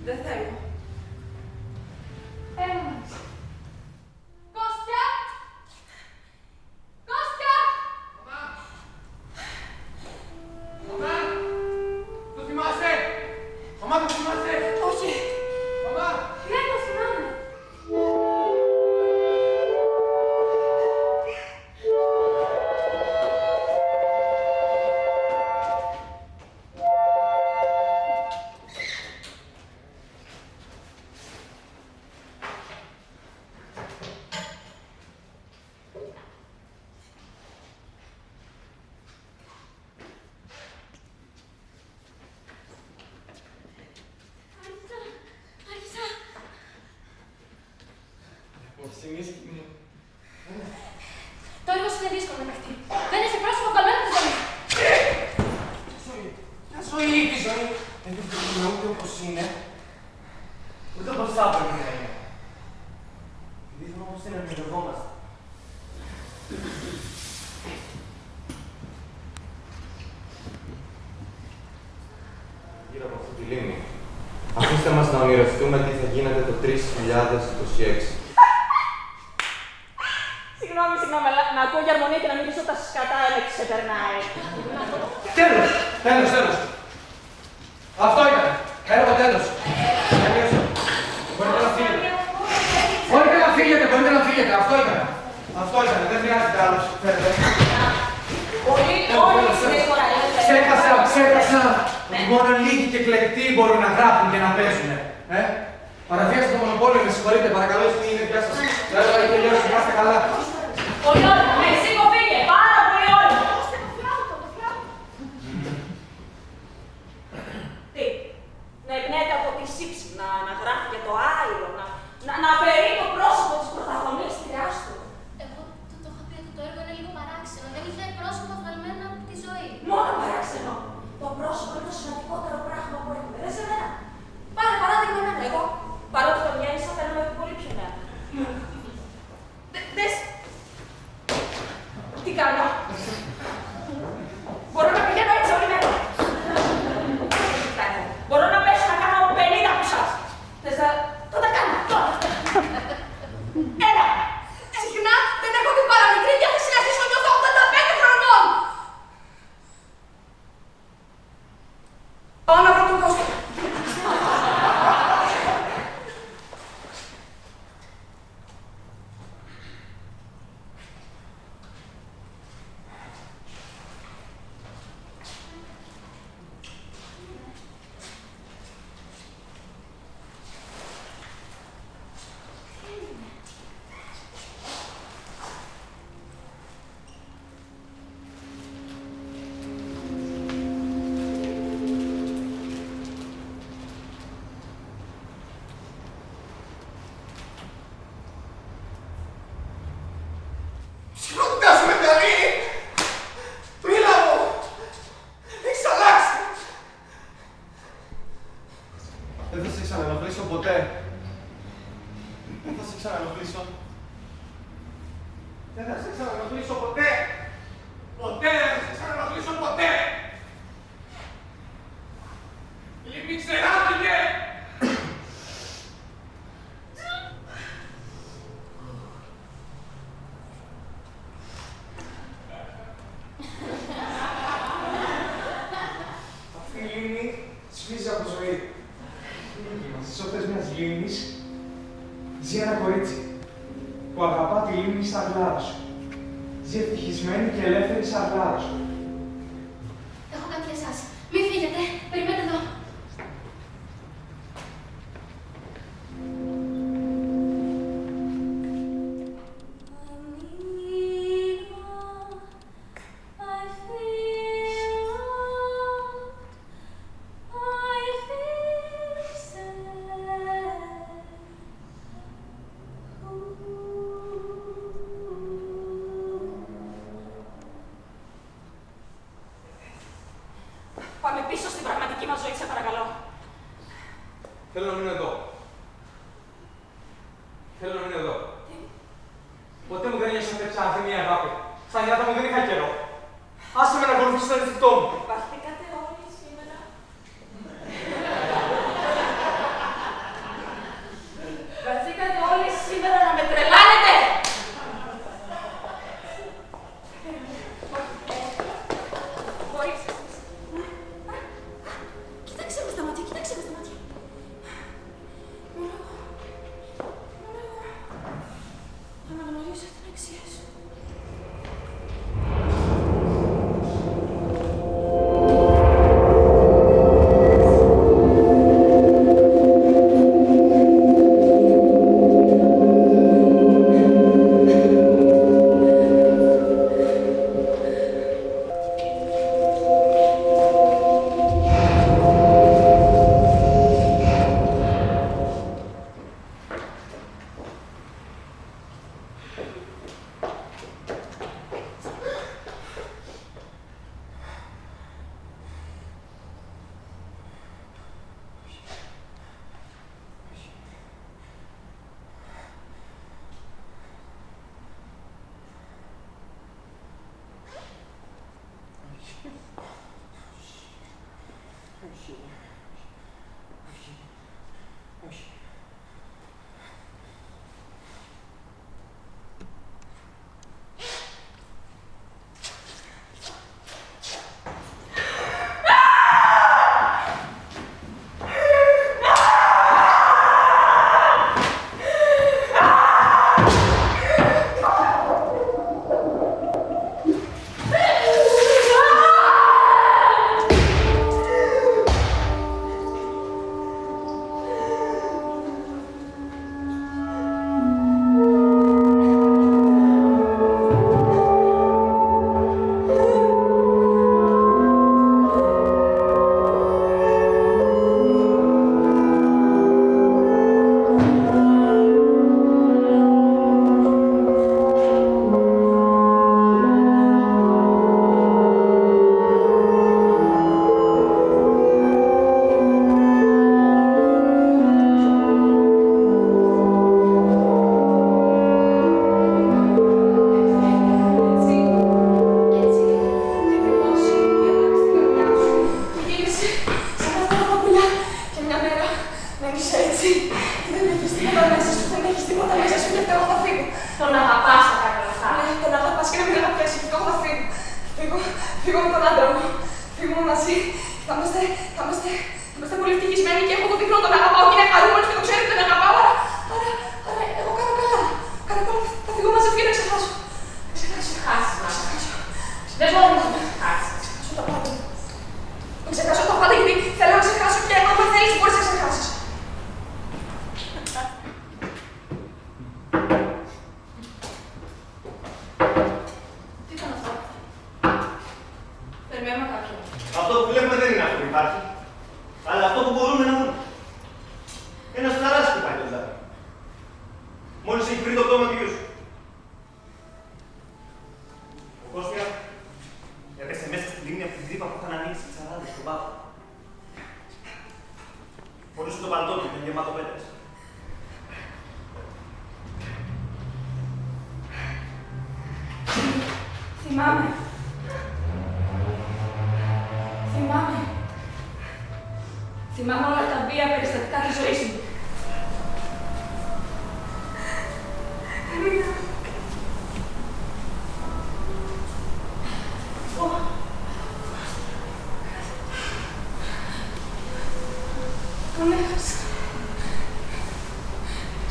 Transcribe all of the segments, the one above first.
Δεν θέλω. Έλα μαζί. Κώστια! Κώστια! Μαμά! Μαμά! Το θυμάσαι! Μαμά, το θυμάσαι! Όχι. Μαμά! Ναι, το θυμάμαι. Άρχισα. Το έργο σου είναι δύσκολο να παιχτεί. Δεν είσαι πρόσωπο καλμένο τη ζωή. Ποια ζωή, τη ζωή! Δεν το ούτε όπως είναι, ούτε όπως θα έπρεπε να είναι. Δείχνω όπως την ερμηνευόμαστε. Γύρω από αυτή τη λίμνη. Αφήστε μας να ονειρευτούμε τι θα γίνεται το 3026. Συγγνώμη, αλλά να ακούω για αρμονία και να μιλήσω τα σκατά έλεξη σε περνάει. Τέλος. Αυτό ήταν. Έργο τέλος. Τελείωσε. Μπορείτε να φύγετε. Μπορείτε να φύγετε. Αυτό ήταν. Δεν χρειάζεται άλλος. Φέρετε. Πολύ γρήγορα. Ξέχασα ότι μόνο λίγοι και εκλεκτοί μπορούν να γράφουν και να παίζουν. Παραβίασε το μονοπόλιο, με συγχωρείτε, παρακαλώ, εσύ είναι πια σας. Δεν έχει τελειώσει, να είστε καλά. Πολύ όριμο, εσύ φύγε, πάρα πολύ όριμο. Το φλάουτο. Τι, να εμπνέεται από τη σύψη, να γράφει για το άϊρο, να αφαιρεί το πρόσωπο της πρωταγωνίστριάς του. Εγώ το είχα πει ότι το έργο είναι λίγο παράξενο. Δεν είχε πρόσωπο βγαλμένο από τη ζωή. Μόνο παράξενο. Το πρόσωπο είναι το σημαντικότερο πράγμα που έχουμε. Δεν σε μένα. Πάρε παράδειγμα εμένα. Εγώ, παρότι το μοιάζεις, φαίνομαι πολύ πιο νέα. Δες. Τι κάνω. Μπορώ να πηγαίνω έτσι όλη μέρα. Μπορώ να πέσω να κάνω 50 από εσάς. Θες να... Τότε κάνω, τώρα. Έλα. Συχνά δεν έχω την παραμικρή διάθεση να ζήσω νιώθω 85 χρονών. Πάω να βρω τον Κώστα. Συγχρονικά σου με καλή! Τρίλα μου! Έχεις αλλάξει! Δεν θα σε ξαναενοχλήσω ποτέ. Δεν θα σε ξαναενοχλήσω. Δεν θα σε ξαναενοχλήσω ποτέ! Ποτέ δεν θα σε ξαναενοχλήσω ποτέ! Η λίμνη ξεράπηκε! Αυτή η λίμνη σφίζει από ζωή. Στις όχθες μιας λίμνης ζει ένα κορίτσι που αγαπά τη λίμνη σαν γλάρος. Ζει ευτυχισμένη και ελεύθερη σαν γλάρος. Έχω κάτι για εσάς. Μην φύγετε. Περιμένετε εδώ. Πάμε πίσω στην πραγματική μας ζωή, σε παρακαλώ. Θέλω να μείνω εδώ. Θέλω να μείνω εδώ. Ποτέ μου δεν ένιωσα τέτοια αθηνή αγάπη. Στα νιάτα μου δεν είχα καιρό. Άσε με να ακολουθήσω το ενστικτό μου. Βαρθήκατε όλοι σήμερα. Φορούσε το παλτό του και είναι γεμάτο πέτρες. Θυμάμαι. Θυμάμαι όλα τα βία περιστατικά της ζωής μου. Έμεινα. Τον έχασα.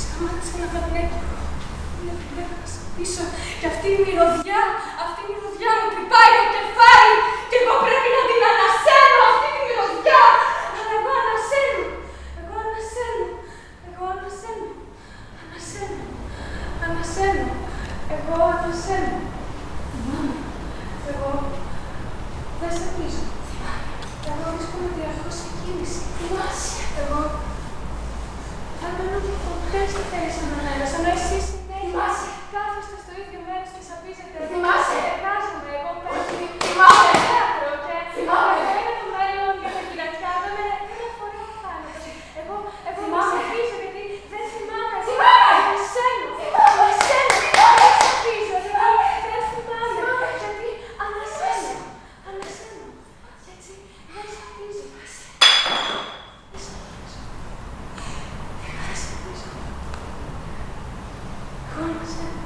Σταμάτησε να με βλέπει. Δεν έβλεπα πίσω. Και αυτή η μυρωδιά μου τρυπάει το κεφάλι. Και εγώ πρέπει να την ανασένω αυτή τη μυρωδιά. Αλλά εγώ ανασένω. Θυμάμαι. Εγώ δεν σε πείσω. Εγώ βρίσκομαι διαρκώς σε κίνηση. Θυμάσαι. Εγώ θα μένω και ποτέ στη θέση να ανέβασα, ενώ εσύ συνέχεια κάθεστε στο ίδιο μέρος και σαπίζετε. Θυμάσαι. Εργάζομαι, εγώ πέφτω. Θυμάμαι. Θέατρο και Θυμάμαι. αυτό είναι το μέλλον για τα γυρατιά. Δεν με αφορά ο θάνατος. Εγώ με σε πείσω γιατί δεν θυμάμαι. Θυμάμαι. Ανασένω. Δεν σε πείσω γιατί δεν θυμάμαι. Γιατί ανασένω. Και έτσι δεν σε πείσω. Εγώ ανασένω.